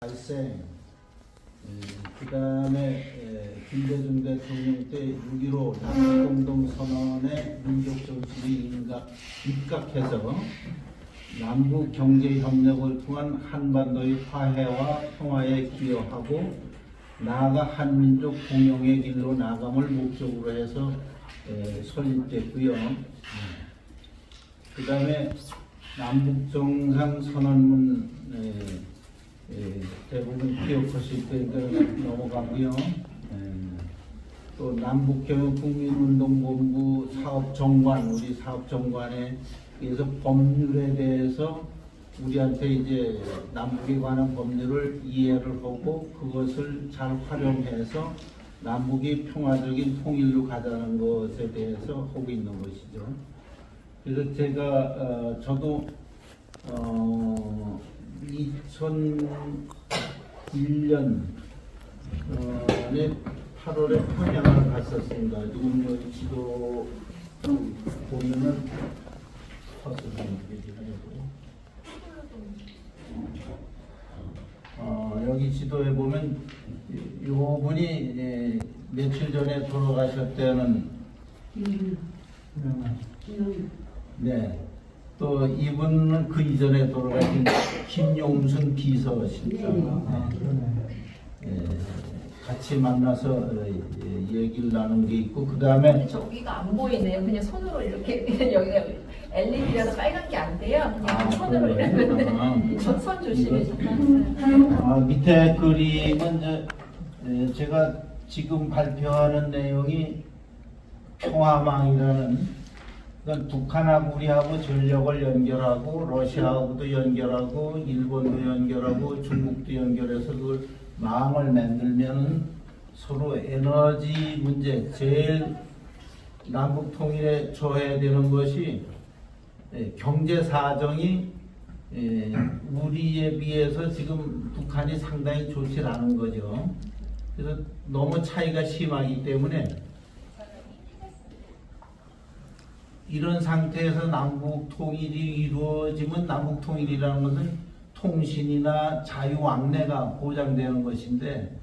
발생, 그 다음에 김대중 대통령 때 6.15 남북공동선언에 민족정신이 입각해서 남북경제협력을 통한 한반도의 화해와 평화에 기여하고 나아가 한민족 공영의 길로 나감을 목적으로 해서 설립됐고요. 그 다음에 남북정상선언문 대부분 기억하실 거니까 넘어가고요. 또 남북경영국민운동본부 사업정관, 우리 사업정관에 의해서 법률에 대해서 우리한테 이제 남북에 관한 법률을 이해를 하고 그것을 잘 활용해서 남북이 평화적인 통일로 가자는 것에 대해서 하고 있는 것이죠. 그래서 제가 저도 2001년에 8월에 평양을 갔었습니다. 지금 여기 지도 보면은 여기 지도에 보면 요 분이 며칠 전에 돌아가셨다는 네. 또 이분은 그 이전에 돌아가신 김용순 비서실장 같이 만나서 얘기를 나눈 게 있고 그 다음에 저기가 안 보이네요. 그냥 손으로 이렇게 여기가 LED라서 빨간 게 안 돼요. 그냥 손으로 이렇게 손 조심히 좀. 밑에 그림은 제가 지금 발표하는 내용이 평화망이라는 그러니까 북한하고 우리하고 전력을 연결하고 러시아하고도 연결하고 일본도 연결하고 중국도 연결해서 그걸 망을 만들면 서로 에너지 문제 제일 남북 통일에 줘야 되는 것이 경제 사정이 우리에 비해서 지금 북한이 상당히 좋지 않은 거죠. 그래서 너무 차이가 심하기 때문에 이런 상태에서 남북 통일이 이루어지면 남북 통일이라는 것은 통신이나 자유왕래가 보장되는 것인데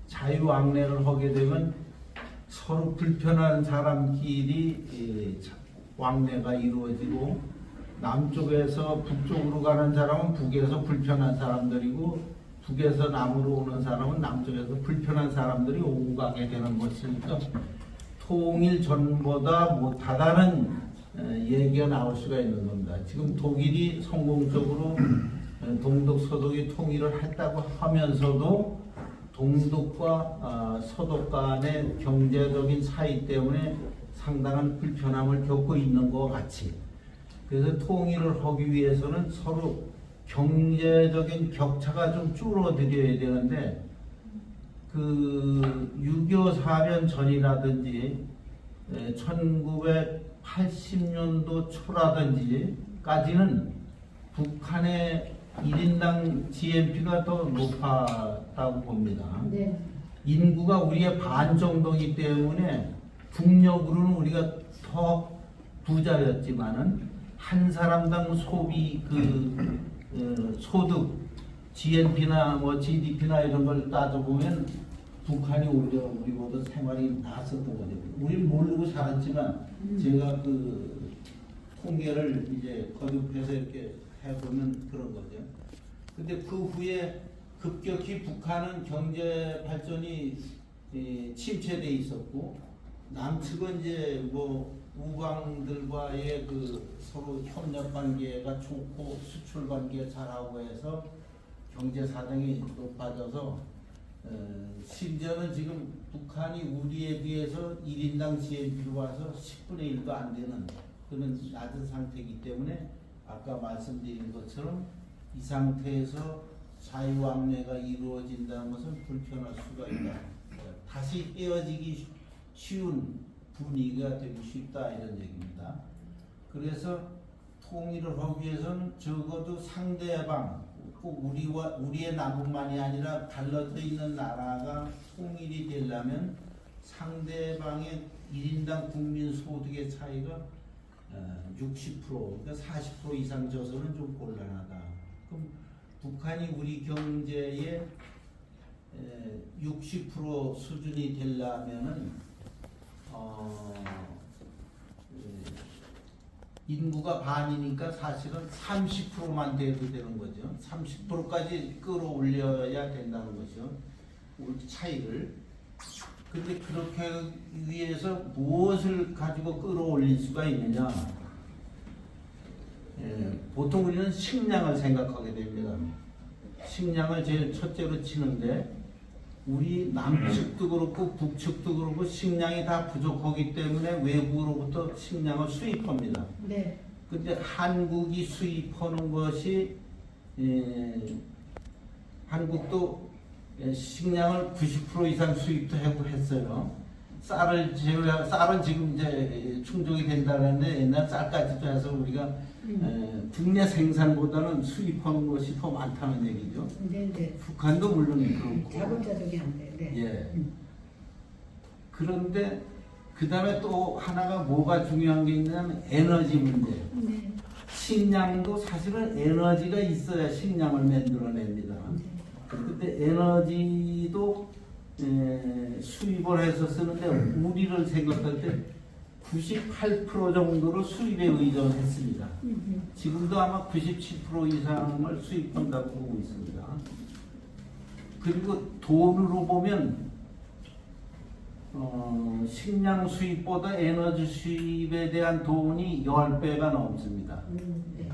자유왕래를 하게 되면 서로 불편한 사람끼리 왕래가 이루어지고 남쪽에서 북쪽으로 가는 사람은 북에서 불편한 사람들이고 북에서 남으로 오는 사람은 남쪽에서 불편한 사람들이 오고 가게 되는 것이니까 통일 전보다 못하다는 얘기가 나올 수가 있는 겁니다. 지금 독일이 성공적으로 동독 서독이 통일을 했다고 하면서도 동독과 서독 간의 경제적인 차이 때문에 상당한 불편함을 겪고 있는 것 같이 그래서 통일을 하기 위해서는 서로 경제적인 격차가 좀 줄어들어야 되는데 그 6.25 사변 전이라든지 1980년도 초라든지까지는 북한의 1인당 GNP가 더 높았다고 봅니다. 네. 인구가 우리의 반 정도이기 때문에 국력으로는 우리가 더 부자였지만은 한 사람당 소비 소득 GNP나 뭐 GDP나 이런 걸 따져보면 북한이 오히려 우리보다 생활이 나았었던 거죠. 우리는 모르고 살았지만 제가 그 통계를 이제 거듭해서 이렇게 해보면 그런 거죠. 근데 그 후에 급격히 북한은 경제 발전이 침체돼 있었고 남측은 이제 뭐 우방들과의 그 서로 협력 관계가 좋고 수출 관계 잘하고 해서 경제 사정이 높아져서 심지어는 지금 북한이 우리에 비해서 1인당 GNP로 와서 10분의 1도 안 되는 그런 낮은 상태이기 때문에 아까 말씀드린 것처럼 이 상태에서 자유왕래가 이루어진다는 것은 불편할 수가 있다. 다시 헤어지기 쉬운 분위기가 되기 쉽다 이런 얘기입니다. 그래서 통일을 하기 위해서는 적어도 상대방 꼭 우리의 남북만이 아니라 갈라져 있는 나라가 통일이 되려면 상대방의 1인당 국민 소득의 차이가 60% 그러니까 40% 이상 져서는 좀 곤란하다. 그럼 북한이 우리 경제의 60% 수준이 되려면은 인구가 반이니까 사실은 30%만 돼도 되는 거죠. 30%까지 끌어올려야 된다는 거죠. 우리 차이를. 근데 그렇게 위해서 무엇을 가지고 끌어올릴 수가 있느냐? 보통 우리는 식량을 생각하게 됩니다. 식량을 제일 첫째로 치는데 우리 남측도 그렇고 북측도 그렇고 식량이 다 부족하기 때문에 외국으로부터 식량을 수입합니다. 네. 근데 한국이 수입하는 것이 한국도 식량을 90% 이상 수입도 하고 했어요. 쌀은 지금 이제 충족이 된다는데 옛날 쌀까지도 해서 우리가 국내 생산보다는 수입하는 것이 더 많다는 얘기죠. 네. 북한도 물론 그렇고. 자급자족이 안 돼. 네. 예. 그런데 그 다음에 또 하나가 뭐가 중요한 게 있냐면 에너지 문제. 네. 식량도 사실은 에너지가 있어야 식량을 만들어냅니다. 근데 에너지도 수입을 해서 쓰는데 우리를 생각할 때 98% 정도로 수입에 의존했습니다. 지금도 아마 97% 이상을 수입한다고 보고 있습니다. 그리고 돈으로 보면 식량 수입보다 에너지 수입에 대한 돈이 10배가 넘습니다. 네.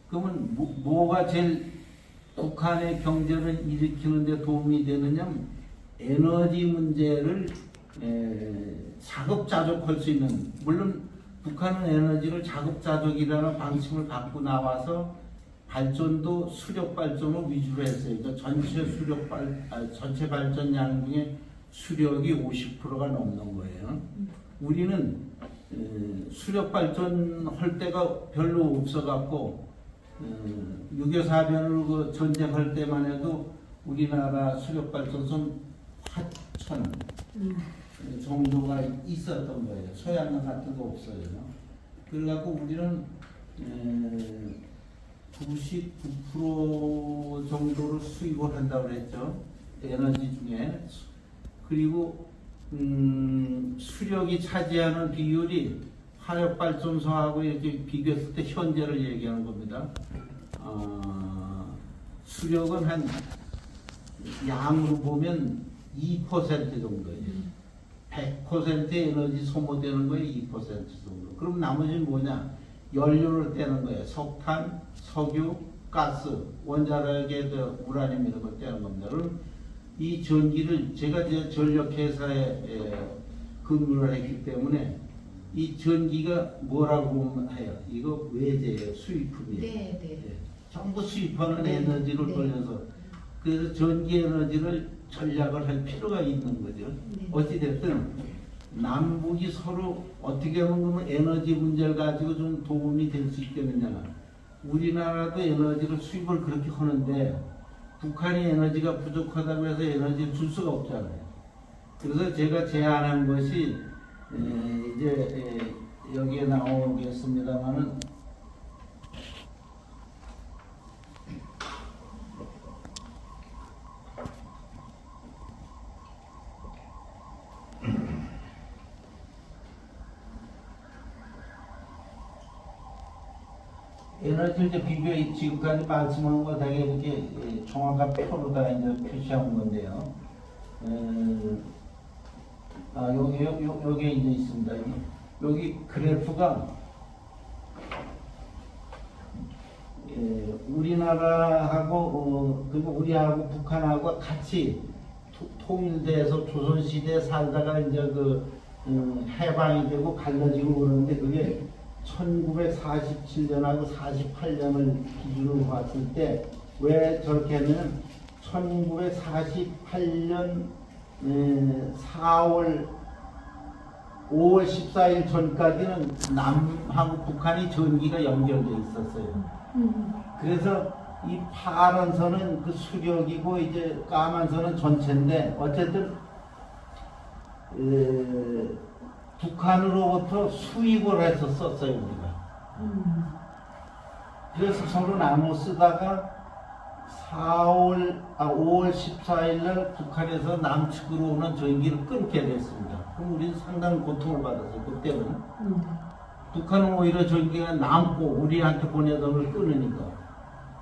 그러면 뭐가 제일 북한의 경제를 일으키는 데 도움이 되느냐면 에너지 문제를 자급자족할 수 있는, 물론 북한은 에너지를 자급자족이라는 방식을 갖고 나와서 발전도 수력 발전을 위주로 했어요. 그러니까 전체 발전량 중에 수력이 50%가 넘는 거예요. 우리는 수력 발전할 때가 별로 없어갖고 6.25 사변으로 그 전쟁할 때만 해도 우리나라 수력 발전소는 8천 정도가 있었던 거예요. 소양강 같은 거 없어요. 그래갖고 우리는 99% 정도를 수입을 한다고 그랬죠. 에너지 중에. 그리고 수력이 차지하는 비율이 화력발전소하고 이렇게 비교했을 때 현재를 얘기하는 겁니다. 수력은 한 양으로 보면 2% 정도예요. 100% 에너지 소모되는 거에 2% 정도. 그럼 나머지는 뭐냐? 연료를 떼는 거예요. 석탄, 석유, 가스, 원자력에 우라늄 이런 걸 떼는 겁니다. 그럼 이 전기를 제가 이제 전력회사에 근무를 했기 때문에 이 전기가 뭐라고 해요? 이거 외제예요. 수입품이에요. 네. 예. 전부 수입하는 네. 에너지를 네. 돌려서 그래서 전기 에너지를 전략을 할 필요가 있는 거죠. 네. 어찌됐든 남북이 서로 어떻게 보면 에너지 문제를 가지고 좀 도움이 될 수 있겠느냐. 우리나라도 에너지를 수입을 그렇게 하는데 북한이 에너지가 부족하다고 해서 에너지를 줄 수가 없잖아요. 그래서 제가 제안한 것이 이제 여기에 나오겠습니다만은 에너지 이제 비교 지금까지 말씀한 거 되게 이렇게 정확한 표로다 이제 표시한 건데요. 여기 이제 있습니다. 여기 그래프가 우리나라하고 그리고 우리하고 북한하고 같이 통일돼서 조선시대에 살다가 이제 해방이 되고 갈라지고 그러는데 그게 1947년하고 48년을 기준으로 봤을 때 왜 저렇게 하냐면 1948년 5월 14일 전까지는 남하고 북한이 전기가 연결돼 있었어요. 그래서 이 파란 선은 그 수력이고 이제 까만 선은 전체인데 어쨌든 북한으로부터 수입을 해서 썼어요 우리가. 그래서 서로 나눠 쓰다가 5월 14일 날 북한에서 남측으로 오는 전기를 끊게 됐습니다. 그럼 우리는 상당히 고통을 받았어요. 그때는. 북한은 오히려 전기가 남고 우리한테 보내던 걸 끊으니까.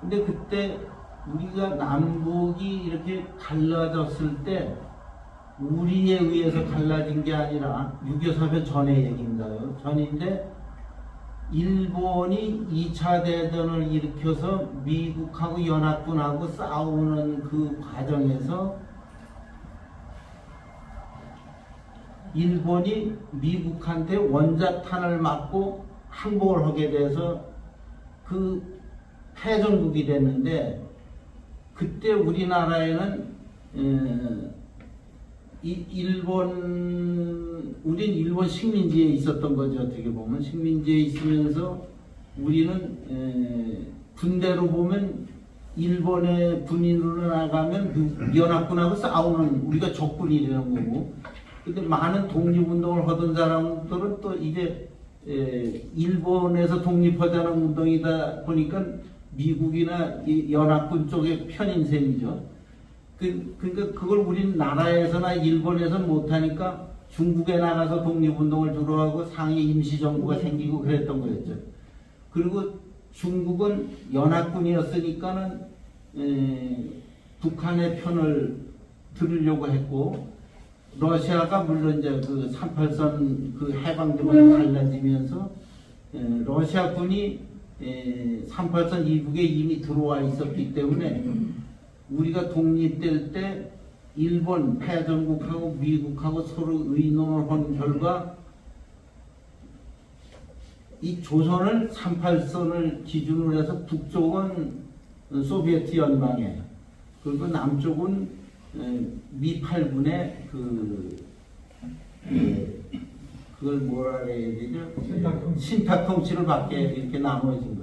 근데 그때 우리가 남북이 이렇게 갈라졌을 때 우리에 의해서 갈라진 게 아니라 6.25 사변 전의 얘기인가요? 전인데 일본이 2차 대전을 일으켜서 미국하고 연합군하고 싸우는 그 과정에서 일본이 미국한테 원자탄을 맞고 항복을 하게 돼서 그 패전국이 됐는데 그때 우리나라에는 우린 일본 식민지에 있었던 거죠. 어떻게 보면 식민지에 있으면서 우리는 군대로 보면 일본의 군인으로 나가면 연합군하고 싸우는 우리가 적군이 되는 거고. 근데 많은 독립운동을 하던 사람들은 또 이제 일본에서 독립하자는 운동이다 보니까 미국이나 연합군 쪽의 편인 셈이죠. 그러니까 그걸 우린 나라에서나 일본에서는 못하니까 중국에 나가서 독립운동을 주로 하고 상해 임시정부가 생기고 그랬던 거였죠. 그리고 중국은 연합군이었으니까는 북한의 편을 들으려고 했고 러시아가 물론 이제 그 38선 그 해방되면 달라지면서 러시아군이 38선 이북에 이미 들어와 있었기 때문에 우리가 독립될 때 일본 패전국하고 미국하고 서로 의논을 한 결과 이 조선을 38선을 기준으로 해서 북쪽은 소비에트 연방에 그리고 남쪽은 미 8군의 그걸 뭐라 해야 되죠? 신탁 통치를 받게 이렇게 나눠진